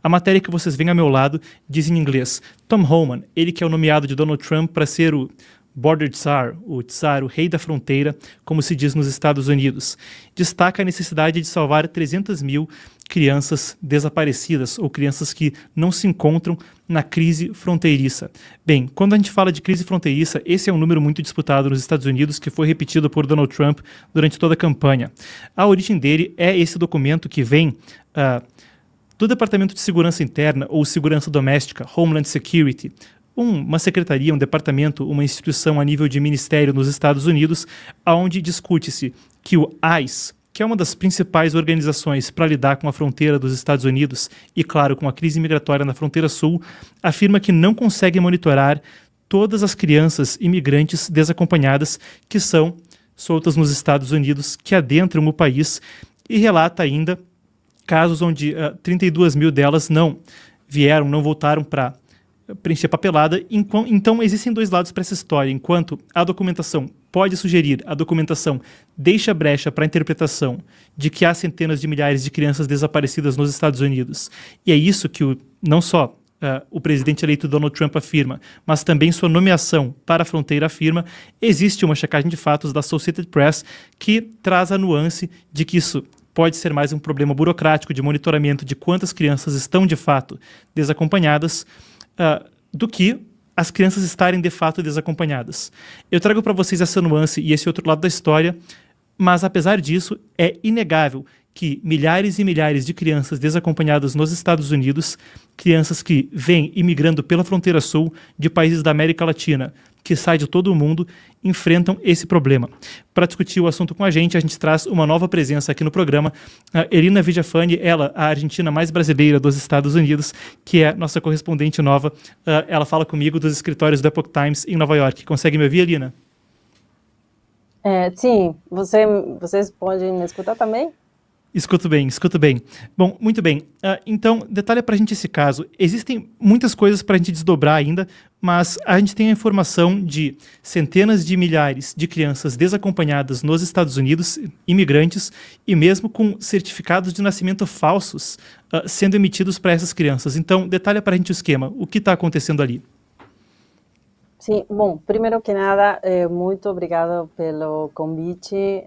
A matéria que vocês veem ao meu lado diz em inglês: Tom Homan, ele que é o nomeado de Donald Trump para ser o Border Tsar, o rei da fronteira, como se diz nos Estados Unidos, destaca a necessidade de salvar 300 mil crianças desaparecidas ou crianças que não se encontram na crise fronteiriça. Bem, quando a gente fala de crise fronteiriça, esse é um número muito disputado nos Estados Unidos que foi repetido por Donald Trump durante toda a campanha. A origem dele é esse documento que vem do Departamento de Segurança Interna ou Segurança Doméstica, Homeland Security, uma secretaria, um departamento, uma instituição a nível de ministério nos Estados Unidos, onde discute-se que o ICE, que é uma das principais organizações para lidar com a fronteira dos Estados Unidos e, claro, com a crise migratória na fronteira sul, afirma que não consegue monitorar todas as crianças imigrantes desacompanhadas que são soltas nos Estados Unidos, que adentram o país, e relata ainda casos onde 32 mil delas não voltaram para preencher papelada. Então, existem dois lados para essa história. Enquanto a documentação pode sugerir, a documentação deixa brecha para a interpretação de que há centenas de milhares de crianças desaparecidas nos Estados Unidos. E é isso que não só o presidente eleito Donald Trump afirma, mas também sua nomeação para a fronteira afirma. Existe uma checagem de fatos da Associated Press que traz a nuance de que isso pode ser mais um problema burocrático de monitoramento de quantas crianças estão de fato desacompanhadas, do que as crianças estarem de fato desacompanhadas. Eu trago para vocês essa nuance e esse outro lado da história, mas apesar disso, é inegável que milhares e milhares de crianças desacompanhadas nos Estados Unidos, crianças que vêm imigrando pela fronteira sul de países da América Latina, que sai de todo o mundo, enfrentam esse problema. Para discutir o assunto com a gente traz uma nova presença aqui no programa, a Elina Villafañe, ela, a argentina mais brasileira dos Estados Unidos, que é nossa correspondente nova. Ela fala comigo dos escritórios do Epoch Times em Nova York. Consegue me ouvir, Elina? Sim, vocês podem me escutar também? Escuto bem. Bom, muito bem. Então, detalha para a gente esse caso. Existem muitas coisas para a gente desdobrar ainda, mas a gente tem a informação de centenas de milhares de crianças desacompanhadas nos Estados Unidos, imigrantes, e mesmo com certificados de nascimento falsos sendo emitidos para essas crianças. Então, detalha para a gente o esquema. O que está acontecendo ali? Sim, bom, primeiro que nada, muito obrigado pelo convite,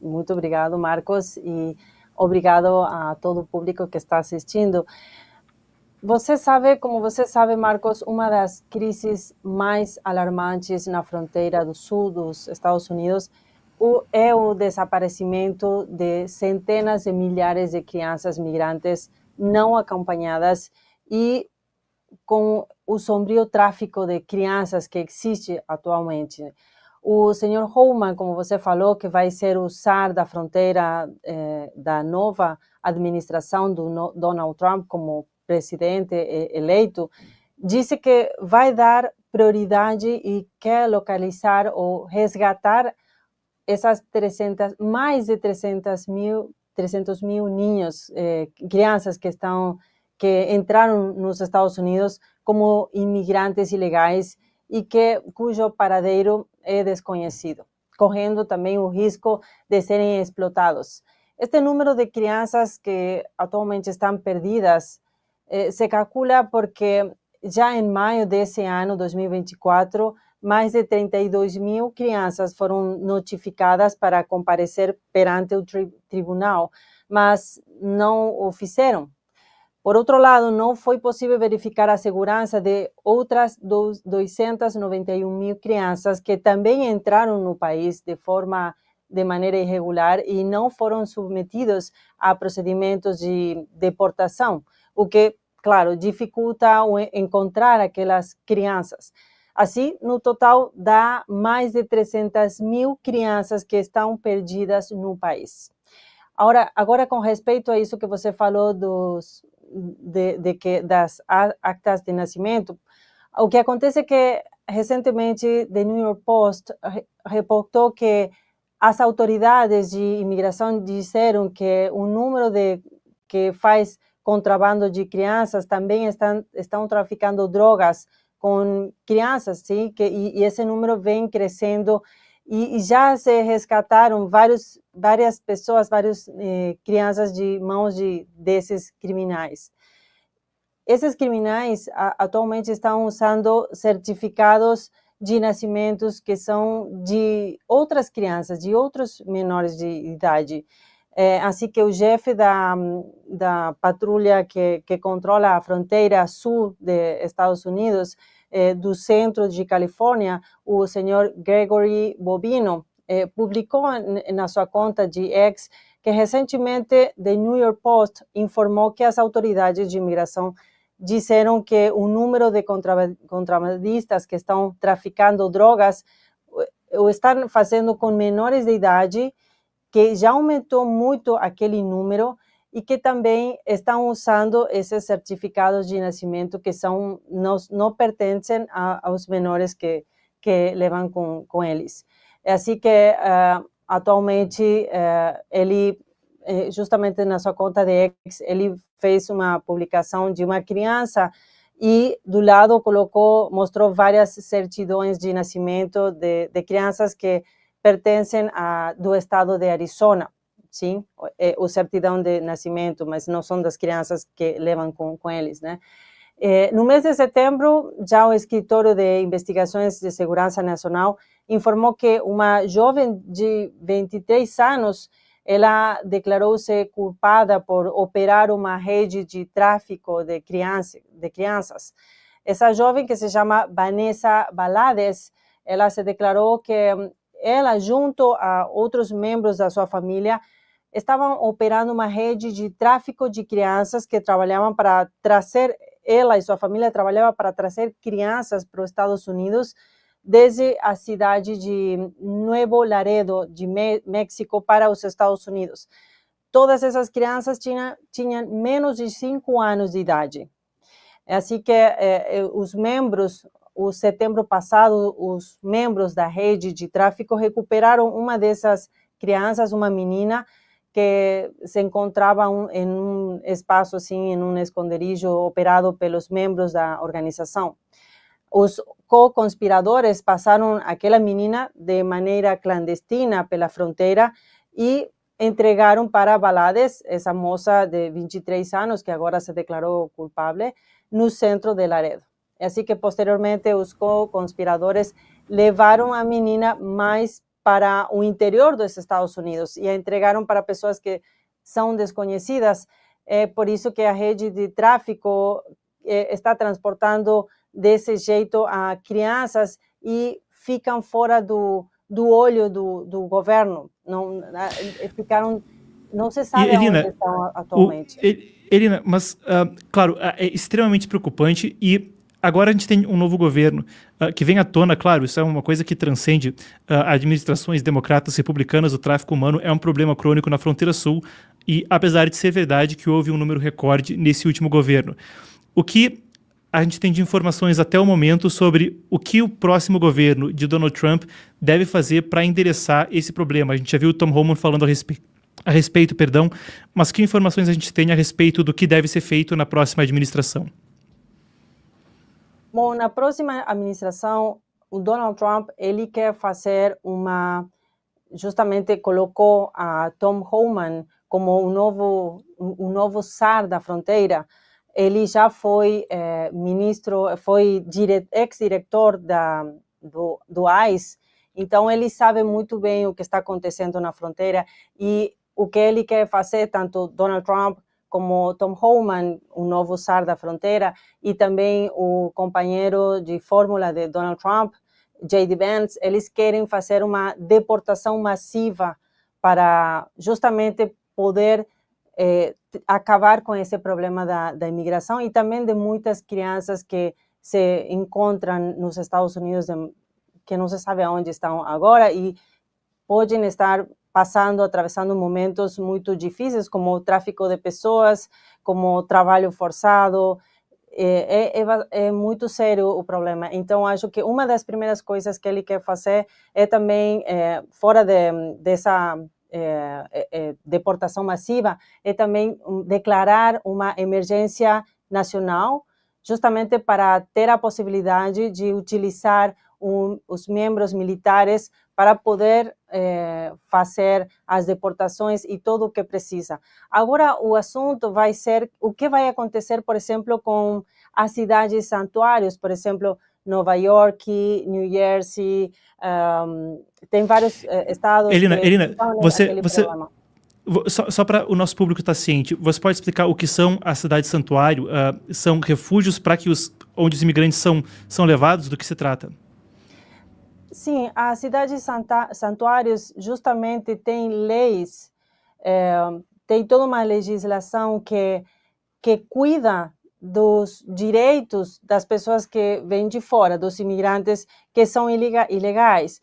muito obrigado, Marcos, e obrigado a todo o público que está assistindo. Como você sabe, Marcos, uma das crises mais alarmantes na fronteira do sul dos Estados Unidos é o desaparecimento de centenas de milhares de crianças migrantes não acompanhadas e com o sombrio tráfico de crianças que existe atualmente. O senhor Homan, como você falou, que vai ser o czar da fronteira da nova administração do Donald Trump como presidente eleito, disse que vai dar prioridade e quer localizar ou resgatar essas mais de 300 mil ninhos, crianças que entraram nos Estados Unidos como imigrantes ilegais e cujo paradeiro é desconhecido, correndo também o risco de serem explotados. Este número de crianças que atualmente estão perdidas se calcula porque já em maio desse ano, 2024, mais de 32 mil crianças foram notificadas para comparecer perante o tribunal, mas não o fizeram. Por outro lado, não foi possível verificar a segurança de outras 291 mil crianças que também entraram no país de maneira irregular e não foram submetidos a procedimentos de deportação, o que, claro, dificulta encontrar aquelas crianças. Assim, no total, dá mais de 300 mil crianças que estão perdidas no país. Agora, com respeito a isso que você falou das actas de nascimento, o que acontece é que, recentemente, The New York Post reportou que as autoridades de imigração disseram que o número que faz contrabando de crianças também estão traficando drogas com crianças, sim, e esse número vem crescendo e já se resgataram várias pessoas, várias crianças de mãos desses criminais. Esses criminais atualmente estão usando certificados de nascimentos que são de outras crianças, de outros menores de idade. Assim que o chefe da patrulha que controla a fronteira sul dos Estados Unidos, do centro de Califórnia, o senhor Gregory Bobino, publicou na sua conta de X que recentemente The New York Post informou que as autoridades de imigração disseram que o número de contrabandistas que estão traficando drogas o estão fazendo com menores de idade, que já aumentou muito aquele número e que também estão usando esses certificados de nascimento que não pertencem aos menores que levam com eles. Assim que atualmente ele justamente na sua conta de X, ele fez uma publicação de uma criança e do lado mostrou várias certidões de nascimento de crianças que pertencem do estado de Arizona, sim, o certidão de nascimento, mas não são das crianças que levam com eles, né? No mês de setembro, já o Escritório de Investigações de Segurança Nacional informou que uma jovem de 23 anos ela declarou-se culpada por operar uma rede de tráfico de crianças. Essa jovem, que se chama Vanessa Valadez, ela se declarou que ela, junto a outros membros da sua família, estavam operando uma rede de tráfico de crianças que trabalhavam para trazer, ela e sua família trabalhavam para trazer crianças para os Estados Unidos desde a cidade de Nuevo Laredo, de México, para os Estados Unidos. Todas essas crianças tinham menos de 5 anos de idade. Assim que o setembro passado, os membros da rede de tráfico recuperaram uma dessas crianças, uma menina, que se encontrava em um espaço, assim, em um esconderijo operado pelos membros da organização. Os co-conspiradores passaram aquela menina de maneira clandestina pela fronteira e entregaram para Valadez, essa moça de 23 anos, que agora se declarou culpável, no centro de Laredo. Assim que, posteriormente, os co-conspiradores levaram a menina mais para o interior dos Estados Unidos e a entregaram para pessoas que são desconhecidas. É por isso que a rede de tráfico está transportando desse jeito a crianças e ficam fora do olho do governo. Não se sabe Elina, onde estão atualmente. Elina, mas, claro, é extremamente preocupante e agora a gente tem um novo governo que vem à tona, claro, isso é uma coisa que transcende administrações democratas, republicanas, o tráfico humano é um problema crônico na fronteira sul e apesar de ser verdade que houve um número recorde nesse último governo. O que a gente tem de informações até o momento sobre o que o próximo governo de Donald Trump deve fazer para endereçar esse problema? A gente já viu o Tom Homan falando a respeito, mas que informações a gente tem a respeito do que deve ser feito na próxima administração? Bom, na próxima administração, o Donald Trump, ele quer fazer justamente colocou a Tom Homan como o novo SAR da fronteira. Ele já foi foi ex-diretor do ICE, então ele sabe muito bem o que está acontecendo na fronteira e o que ele quer fazer, tanto Donald Trump como Tom Homan, o novo SAR da fronteira, e também o companheiro de fórmula de Donald Trump, J.D. Vance, eles querem fazer uma deportação massiva para justamente poder acabar com esse problema da imigração e também de muitas crianças que se encontram nos Estados Unidos que não se sabe onde estão agora e podem estar atravessando momentos muito difíceis, como o tráfico de pessoas, como trabalho forçado. É muito sério o problema. Então, acho que uma das primeiras coisas que ele quer fazer é também, fora dessa deportação massiva, é também declarar uma emergência nacional, justamente para ter a possibilidade de utilizar os membros militares para poder fazer as deportações e tudo o que precisa. Agora, o assunto vai ser o que vai acontecer, por exemplo, com as cidades santuários, por exemplo, Nova York, New Jersey, tem vários estados Elina, que estão naquele problema. Só para o nosso público estar ciente, você pode explicar o que são as cidades santuário? São refúgios para que onde os imigrantes são levados? Do que se trata? Sim, as cidades santuários justamente têm leis, tem toda uma legislação que cuida dos direitos das pessoas que vêm de fora, dos imigrantes que são ilegais.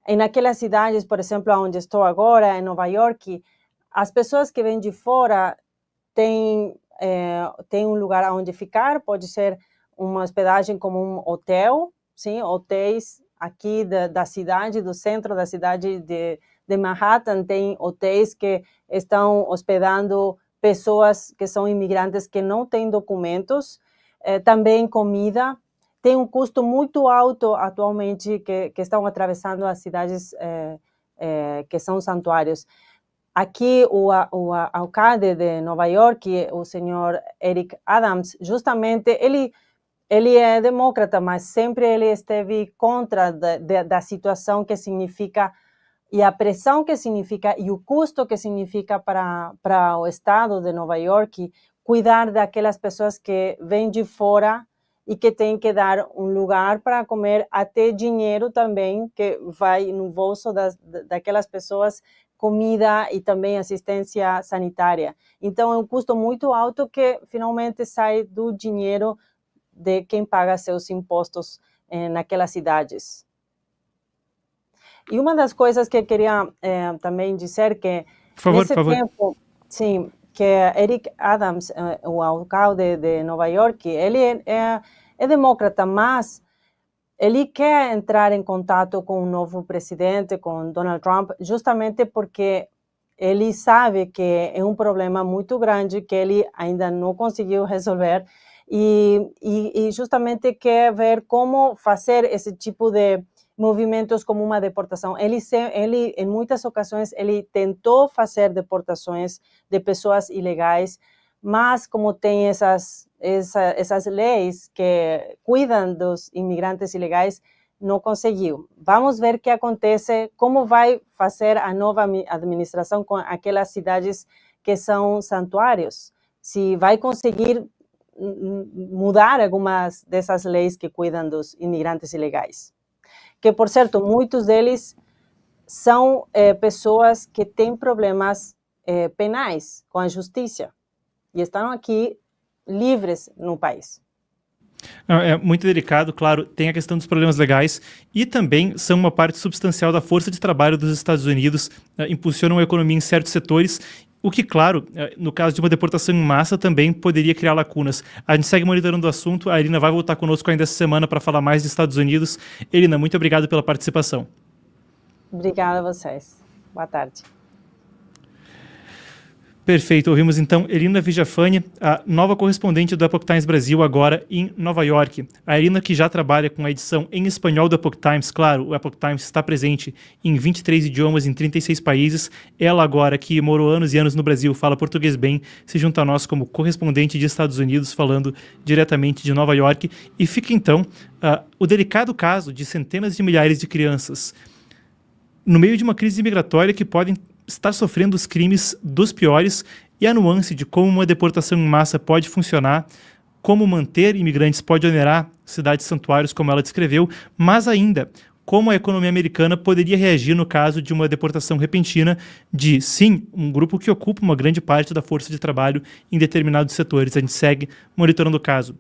E naquelas cidades, por exemplo, onde estou agora, em Nova York, as pessoas que vêm de fora têm um lugar onde ficar, pode ser uma hospedagem como um hotel, sim, hotéis aqui da cidade, do centro da cidade de Manhattan, tem hotéis que estão hospedando pessoas que são imigrantes que não têm documentos, também comida. Tem um custo muito alto atualmente que estão atravessando as cidades que são santuários. Aqui, o alcalde de Nova York, o senhor Eric Adams, justamente, ele é democrata, mas sempre ele esteve contra da situação que significa, e a pressão que significa, e o custo que significa para o estado de Nova York, cuidar daquelas pessoas que vêm de fora e que têm que dar um lugar para comer, até dinheiro também, que vai no bolso daquelas pessoas, comida e também assistência sanitária. Então, é um custo muito alto que finalmente sai do dinheiro de quem paga seus impostos naquelas cidades. E uma das coisas que eu queria também dizer que nesse tempo, sim, que Eric Adams, o alcalde de Nova York, ele é democrata, mas ele quer entrar em contato com o novo presidente, com Donald Trump, justamente porque ele sabe que é um problema muito grande que ele ainda não conseguiu resolver e justamente quer ver como fazer esse tipo de movimentos como uma deportação. Ele, em muitas ocasiões, ele tentou fazer deportações de pessoas ilegais, mas como tem essas leis que cuidam dos imigrantes ilegais, não conseguiu. Vamos ver o que acontece, como vai fazer a nova administração com aquelas cidades que são santuários. Se vai conseguir mudar algumas dessas leis que cuidam dos imigrantes ilegais. Que, por certo, muitos deles são pessoas que têm problemas penais com a justiça e estão aqui livres no país. É muito delicado, claro, tem a questão dos problemas legais e também são uma parte substancial da força de trabalho dos Estados Unidos, impulsionam a economia em certos setores, o que, claro, no caso de uma deportação em massa também poderia criar lacunas. A gente segue monitorando o assunto, a Elina vai voltar conosco ainda essa semana para falar mais dos Estados Unidos. Elina, muito obrigado pela participação. Obrigada a vocês. Boa tarde. Perfeito, ouvimos então Elina Villafañe, a nova correspondente do Epoch Times Brasil, agora em Nova York. A Elina, que já trabalha com a edição em espanhol do Epoch Times, claro, o Epoch Times está presente em 23 idiomas, em 36 países. Ela agora, que morou anos e anos no Brasil, fala português bem, se junta a nós como correspondente de Estados Unidos, falando diretamente de Nova York. E fica então o delicado caso de centenas de milhares de crianças no meio de uma crise migratória que podem estar sofrendo os crimes dos piores, e a nuance de como uma deportação em massa pode funcionar, como manter imigrantes pode onerar cidades santuários, como ela descreveu, mas ainda como a economia americana poderia reagir no caso de uma deportação repentina de, sim, um grupo que ocupa uma grande parte da força de trabalho em determinados setores. A gente segue monitorando o caso.